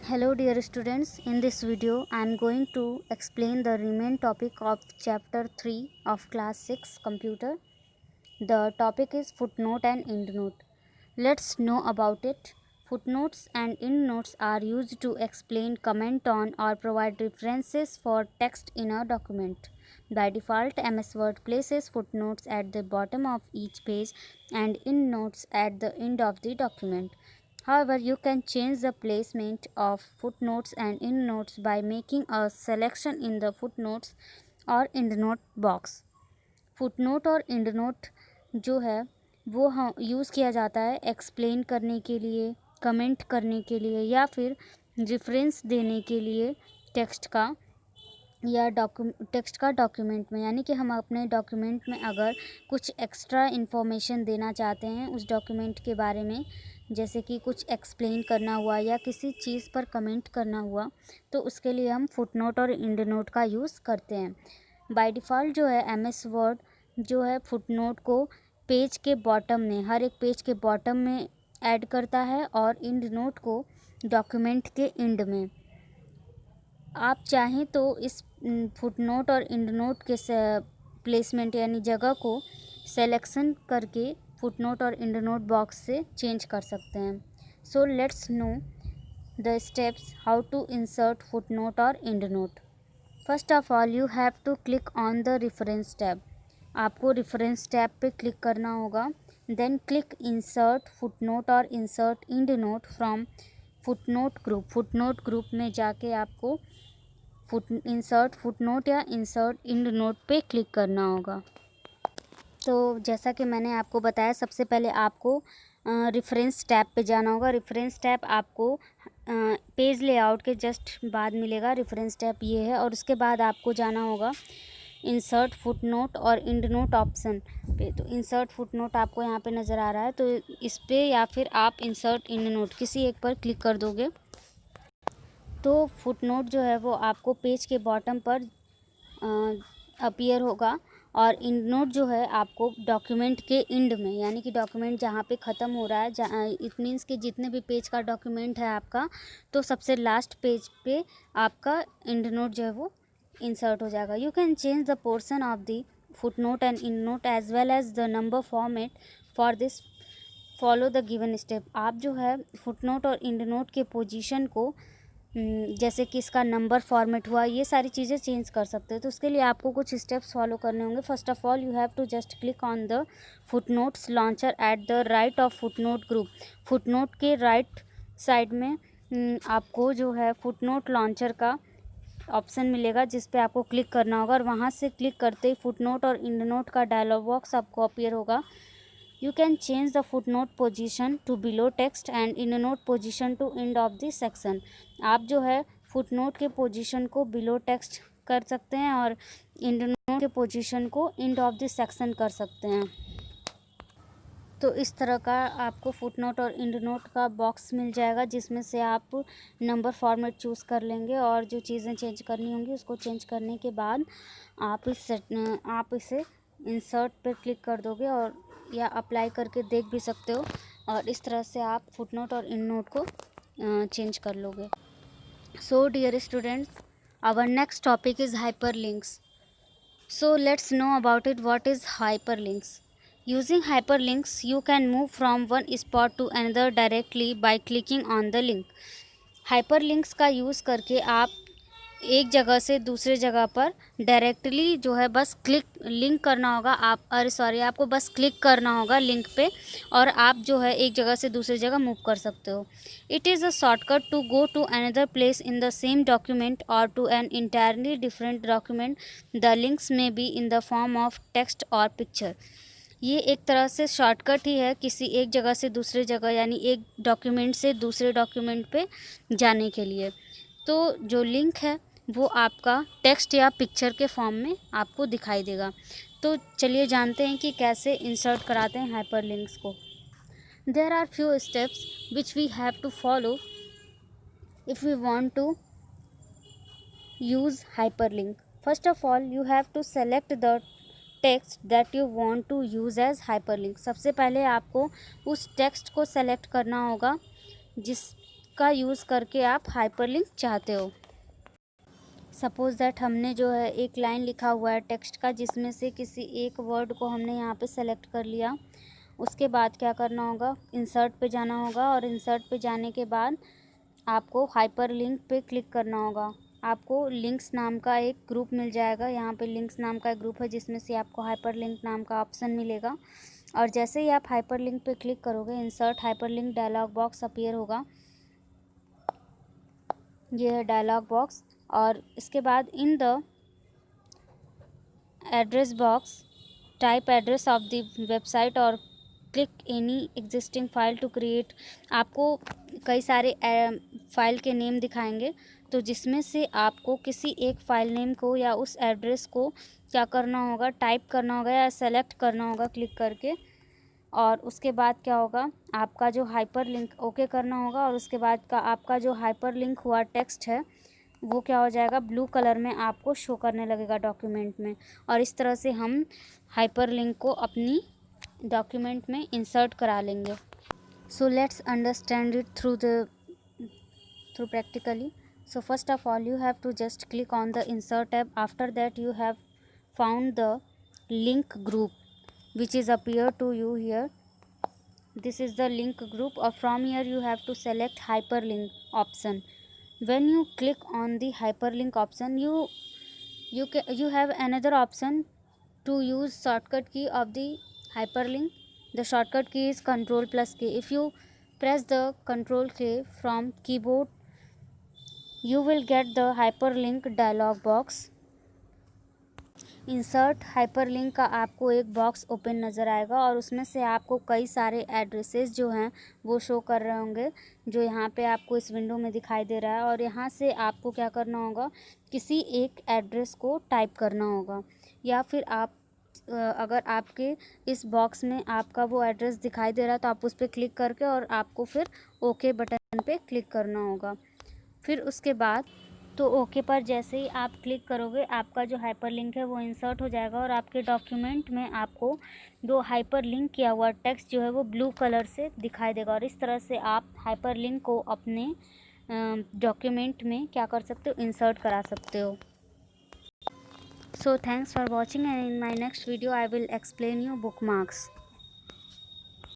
Hello dear students, in this video I am going to explain the remaining topic of chapter 3 of class 6 computer. The topic is footnote and endnote. Let's know about it. Footnotes and endnotes are used to explain, comment on or provide references for text in a document. By default, MS Word places footnotes at the bottom of each page and endnotes at the end of the document. However, you can change the placement of footnotes and endnotes by making a selection in the footnotes और endnote box. Footnote और endnote जो है वो use किया जाता है explain करने के लिए, कमेंट करने के लिए या फिर रेफरेंस देने के लिए टेक्स्ट का या डॉक्यूमेंट में। यानी कि हम अपने डॉक्यूमेंट में अगर कुछ एक्स्ट्रा इन्फॉर्मेशन देना चाहते हैं उस डॉक्यूमेंट के बारे में, जैसे कि कुछ एक्सप्लेन करना हुआ या किसी चीज़ पर कमेंट करना हुआ, तो उसके लिए हम फुटनोट और एंडनोट का यूज़ करते हैं। बाय डिफ़ॉल्ट जो है MS वर्ड जो है फुटनोट को पेज के बॉटम में, हर एक पेज के बॉटम में ऐड करता है और एंडनोट को डॉक्यूमेंट के एंड में। आप चाहें तो इस फुटनोट और एंडनोट के प्लेसमेंट यानी जगह को सेलेक्शन करके फुटनोट और एंडनोट बॉक्स से चेंज कर सकते हैं। So let's know the steps how to insert footnote और endnote. First of all you have to click on the reference tab. आपको रेफरेंस टैब पे क्लिक करना होगा। देन क्लिक इंसर्ट फुटनोट और insert endnote from footnote group. Footnote group में जाके आपको insert footnote या इंसर्ट एंडनोट पे क्लिक करना होगा। तो जैसा कि मैंने आपको बताया, सबसे पहले आपको रेफरेंस टैब पे जाना होगा। रेफरेंस टैब आपको पेज लेआउट के जस्ट बाद मिलेगा। रेफरेंस टैब ये है और उसके बाद आपको जाना होगा इंसर्ट फुटनोट और एंडनोट ऑप्शन पे। तो इंसर्ट फुटनोट आपको यहाँ पे नज़र आ रहा है, तो इस पे या फिर आप इंसर्ट एंडनोट किसी एक पर क्लिक कर दोगे तो फुटनोट जो है वो आपको पेज के बॉटम पर अपीयर होगा और एंडनोट जो है आपको डॉक्यूमेंट के एंड में, यानी कि डॉक्यूमेंट जहाँ पे ख़त्म हो रहा है, इट मीन्स कि जितने भी पेज का डॉक्यूमेंट है आपका, तो सबसे लास्ट पेज पे आपका एंडनोट जो है वो इंसर्ट हो जाएगा। You can change the portion of the footnote and endnote as well as the number format for this. Follow the given step. आप जो है फुटनोट और एंडनोट के पोजीशन को, जैसे कि इसका नंबर फॉर्मेट हुआ, ये सारी चीज़ें चेंज कर सकते हो। तो उसके लिए आपको कुछ स्टेप्स फॉलो करने होंगे। First of all you have to just click on the footnotes launcher at the right of footnote group. Footnote के राइट साइड में आपको जो है फुटनोट लॉन्चर का ऑप्शन मिलेगा जिस पे आपको क्लिक करना होगा और वहाँ से क्लिक करते ही फुटनोट और एंडनोट का डायलॉग बॉक्स आपको अपीयर होगा। You can change the footnote position to below text and endnote position to end of the section. आप जो है फुटनोट के पोजीशन को बिलो टेक्स्ट कर सकते हैं और एंडनोट के पोजीशन को एंड ऑफ द सेक्शन कर सकते हैं। तो इस तरह का आपको फुटनोट और एंडनोट का बॉक्स मिल जाएगा जिसमें से आप नंबर फॉर्मेट चूज़ कर लेंगे और जो चीज़ें चेंज करनी होंगी उसको चेंज करने के बाद आप इसे इंसर्ट पे क्लिक कर दोगे और या अप्लाई करके देख भी सकते हो और इस तरह से आप फुटनोट और एंडनोट को चेंज कर लोगे। So dear students, our next topic is hyperlinks. So let's know about it. What is hyperlinks? Using hyperlinks, you can move from one spot to another directly by clicking on the link. Hyperlinks का use करके आप एक जगह से दूसरे जगह पर directly जो है बस लिंक करना होगा। आपको बस क्लिक करना होगा लिंक पे और आप जो है एक जगह से दूसरी जगह मूव कर सकते हो। It is a shortcut to go to another place in the same document और to an entirely different document. The links may be in the form of text और पिक्चर। ये एक तरह से शॉर्टकट ही है किसी एक जगह से दूसरी जगह, यानी एक डॉक्यूमेंट से दूसरे डॉक्यूमेंट पे जाने के लिए। तो जो लिंक है वो आपका टेक्स्ट या पिक्चर के फॉर्म में आपको दिखाई देगा। तो चलिए जानते हैं कि कैसे इंसर्ट कराते हैं हाइपरलिंक्स को। There are few steps which we have to follow if we want to use hyperlink. First of all you have to select the text that you want to use as hyperlink. सबसे पहले आपको उस text को select करना होगा का use करके आप हाइपरलिंक चाहते हो। सपोज़ दैट हमने जो है एक लाइन लिखा हुआ है टेक्स्ट का, जिसमें से किसी एक वर्ड को हमने यहाँ पे सेलेक्ट कर लिया। उसके बाद क्या करना होगा, इंसर्ट पे जाना होगा, और इंसर्ट पे जाने के बाद आपको हाइपर लिंक पे क्लिक करना होगा। आपको लिंक्स नाम का एक ग्रुप मिल जाएगा। यहाँ पे लिंक्स नाम का एक ग्रुप है, जिसमें से आपको हाइपर लिंक नाम का ऑप्शन मिलेगा। और जैसे ही आप हाइपर लिंक पे क्लिक करोगे, insert hyperlink dialog box appear होगा। ये है डायलॉग बॉक्स। और इसके बाद in the address box type address of the website और click any existing file to create. आपको कई सारे फाइल के नेम दिखाएंगे, तो जिसमें से आपको किसी एक फाइल नेम को या उस एड्रेस को क्या करना होगा, टाइप करना होगा या सेलेक्ट करना होगा क्लिक करके। और उसके बाद क्या होगा, आपका जो हाइपर लिंक ओके करना होगा, और उसके बाद का आपका जो हाइपर लिंक हुआ टेक्स्ट है वो क्या हो जाएगा, ब्लू कलर में आपको शो करने लगेगा डॉक्यूमेंट में। और इस तरह से हम हाइपर लिंक को अपनी डॉक्यूमेंट में इंसर्ट करा लेंगे। So let's understand it through practically. So first of all, you have to just click on the insert tab. After that, you have found the link group which is appear to you here. This is the link group, or from here you have to select hyperlink option. When you click on the hyperlink option, you have another option to use shortcut key of the hyperlink. The shortcut key is Ctrl+K. If you press the Ctrl+K from keyboard, you will get the hyperlink dialog box. Insert hyperlink का आपको एक box open नज़र आएगा, और उसमें से आपको कई सारे एड्रेसेस जो हैं वो शो कर रहे होंगे, जो यहाँ पे आपको इस विंडो में दिखाई दे रहा है। और यहाँ से आपको क्या करना होगा, किसी एक एड्रेस को टाइप करना होगा, या फिर आप अगर आपके इस बॉक्स में आपका वो एड्रेस दिखाई दे रहा है तो आप उस पर क्लिक करके और आपको फिर ओके बटन पे क्लिक करना होगा। फिर उसके बाद तो ओके पर जैसे ही आप क्लिक करोगे, आपका जो हाइपर लिंक है वो इंसर्ट हो जाएगा, और आपके डॉक्यूमेंट में आपको जो हाइपर लिंक किया हुआ टेक्स्ट जो है वो ब्लू कलर से दिखाई देगा। और इस तरह से आप हाइपर लिंक को अपने डॉक्यूमेंट में क्या कर सकते हो, इंसर्ट करा सकते हो। So thanks for watching, and in my next video I will explain you bookmarks.